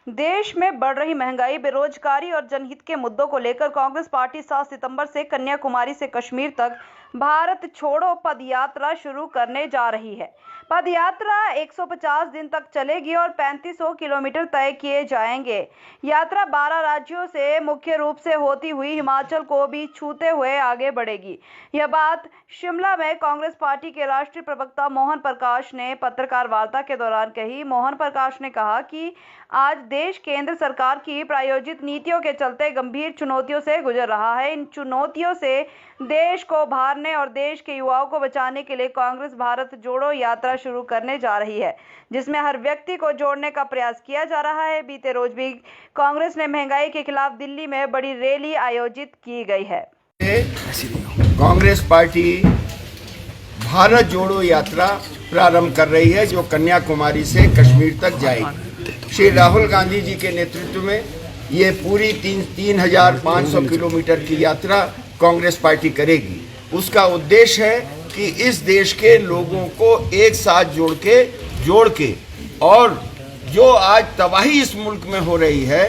देश में बढ़ रही महंगाई, बेरोजगारी और जनहित के मुद्दों को लेकर कांग्रेस पार्टी 7 सितंबर से कन्याकुमारी से कश्मीर तक भारत छोड़ो पदयात्रा शुरू करने जा रही है। पदयात्रा 150 दिन तक चलेगी और 3500 किलोमीटर तय किए जाएंगे। यात्रा 12 राज्यों से मुख्य रूप से होती हुई हिमाचल को भी छूते हुए आगे बढ़ेगी। यह बात शिमला में कांग्रेस पार्टी के राष्ट्रीय प्रवक्ता मोहन प्रकाश ने पत्रकार वार्ता के दौरान कही। मोहन प्रकाश ने कहा कि आज देश केंद्र सरकार की प्रायोजित नीतियों के चलते गंभीर चुनौतियों से गुजर रहा है। इन चुनौतियों से देश को उभारने और देश के युवाओं को बचाने के लिए कांग्रेस भारत जोड़ो यात्रा शुरू करने जा रही है, जिसमें हर व्यक्ति को जोड़ने का प्रयास किया जा रहा है। बीते रोज भी कांग्रेस ने महंगाई के खिलाफ दिल्ली में बड़ी रैली आयोजित की गई है। कांग्रेस पार्टी भारत जोड़ो यात्रा प्रारंभ कर रही है, जो कन्याकुमारी से कश्मीर तक जाएगी। श्री राहुल गांधी जी के नेतृत्व में ये पूरी 3,500 किलोमीटर की यात्रा कांग्रेस पार्टी करेगी। उसका उद्देश्य है कि इस देश के लोगों को एक साथ जोड़ के और जो आज तबाही इस मुल्क में हो रही है,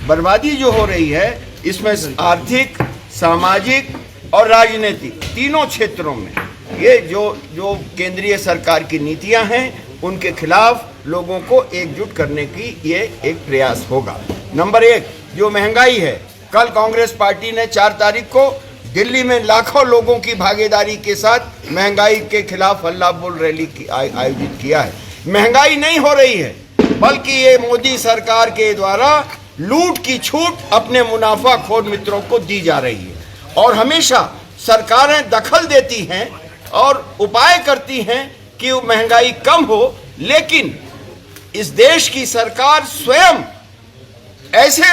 बर्बादी जो हो रही है, इसमें आर्थिक, सामाजिक और राजनीतिक तीनों क्षेत्रों में ये जो केंद्रीय सरकार की नीतियां हैं, उनके खिलाफ लोगों को एकजुट करने की ये एक प्रयास होगा। नंबर 1, जो महंगाई है, कल कांग्रेस पार्टी ने 4 तारीख को दिल्ली में लाखों लोगों की भागीदारी के साथ महंगाई के खिलाफ हल्ला बोल रैली आयोजित किया है। महंगाई नहीं हो रही है, बल्कि ये मोदी सरकार के द्वारा लूट की छूट अपने मुनाफाखोर मित्रों को दी जा रही है। और हमेशा सरकारें दखल देती हैं और उपाय करती हैं कि महंगाई कम हो, लेकिन इस देश की सरकार स्वयं ऐसे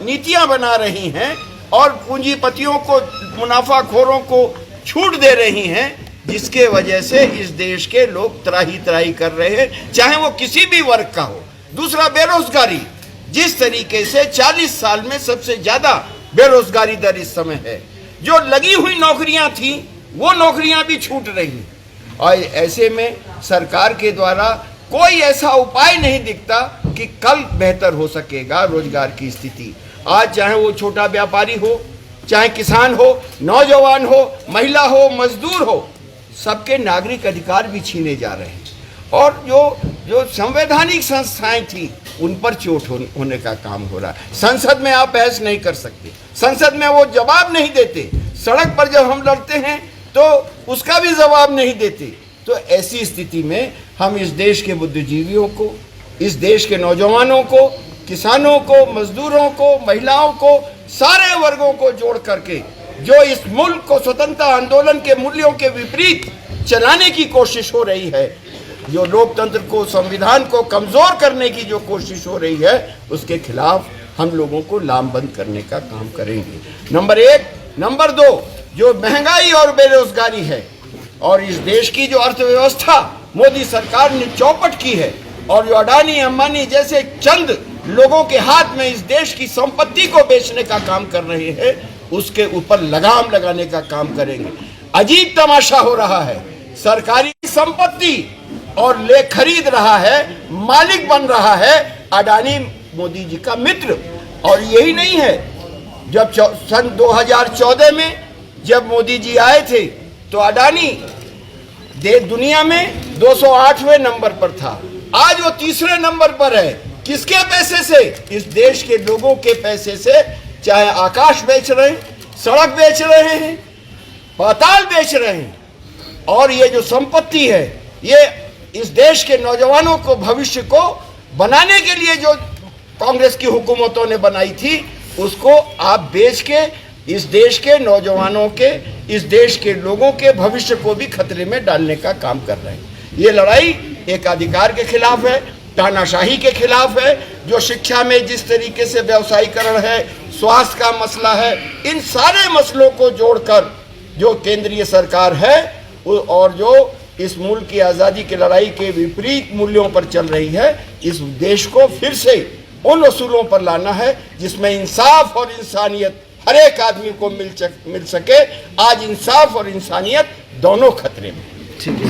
नीतियां बना रही हैं और पूंजीपतियों को, मुनाफाखोरों को छूट दे रही हैं, जिसके वजह से इस देश के लोग त्राही कर रहे हैं, चाहे वो किसी भी वर्ग का हो। दूसरा, बेरोजगारी, जिस तरीके से 40 साल में सबसे ज्यादा बेरोजगारी दर इस समय है। जो लगी हुई नौकरियां थी, वो नौकरियां भी छूट रही। और ऐसे में सरकार के द्वारा कोई ऐसा उपाय नहीं दिखता कि कल बेहतर हो सकेगा रोजगार की स्थिति। आज चाहे वो छोटा व्यापारी हो, चाहे किसान हो, नौजवान हो, महिला हो, मजदूर हो, सबके नागरिक अधिकार भी छीने जा रहे हैं। और जो संवैधानिक संस्थाएं थी, उन पर चोट होने का काम हो रहा है। संसद में आप बहस नहीं कर सकते, संसद में वो जवाब नहीं देते, सड़क पर जब हम लड़ते हैं तो उसका भी जवाब नहीं देते। तो ऐसी स्थिति में हम इस देश के बुद्धिजीवियों को, इस देश के नौजवानों को, किसानों को, मजदूरों को, महिलाओं को, सारे वर्गों को जोड़ करके जो इस मुल्क को स्वतंत्रता आंदोलन के मूल्यों के विपरीत चलाने की कोशिश हो रही है, जो लोकतंत्र को, संविधान को कमजोर करने की जो कोशिश हो रही है, उसके खिलाफ हम लोगों को लामबंद करने का काम करेंगे। नंबर 1। नंबर 2, जो महंगाई और बेरोजगारी है और इस देश की जो अर्थव्यवस्था मोदी सरकार ने चौपट की है, और जो अडानी, अंबानी जैसे चंद लोगों के हाथ में इस देश की संपत्ति को बेचने का काम कर रहे हैं, उसके ऊपर लगाम लगाने का काम करेंगे। अजीब तमाशा हो रहा है, सरकारी संपत्ति और ले खरीद रहा है, मालिक बन रहा है अडानी, मोदी जी का मित्र। और यही नहीं है, जब सन 2014 में जब मोदी जी आए थे तो अडानी दुनिया में 208वें नंबर पर था, आज वो 3रे नंबर पर है। किसके पैसे से? इस देश के लोगों के पैसे से। चाहे आकाश बेच रहे हैं, सड़क बेच रहे हैं, पाताल बेच रहे हैं। और ये जो संपत्ति है, ये इस देश के नौजवानों को, भविष्य को बनाने के लिए जो कांग्रेस की हुकूमतों ने बनाई थी, उसको आप बेच के इस देश के नौजवानों के, इस देश के लोगों के भविष्य को भी खतरे में डालने का काम कर रहे हैं। ये लड़ाई एकाधिकार के खिलाफ है, तानाशाही के खिलाफ है, जो शिक्षा में जिस तरीके से व्यवसायीकरण है, स्वास्थ्य का मसला है, इन सारे मसलों को जोड़कर जो केंद्रीय सरकार है और जो इस मुल्क की आज़ादी की लड़ाई के विपरीत मूल्यों पर चल रही है, इस देश को फिर से उन असूलों पर लाना है जिसमें इंसाफ और इंसानियत हर एक आदमी को मिल सके। आज इंसाफ और इंसानियत दोनों खतरे में। ठीक है।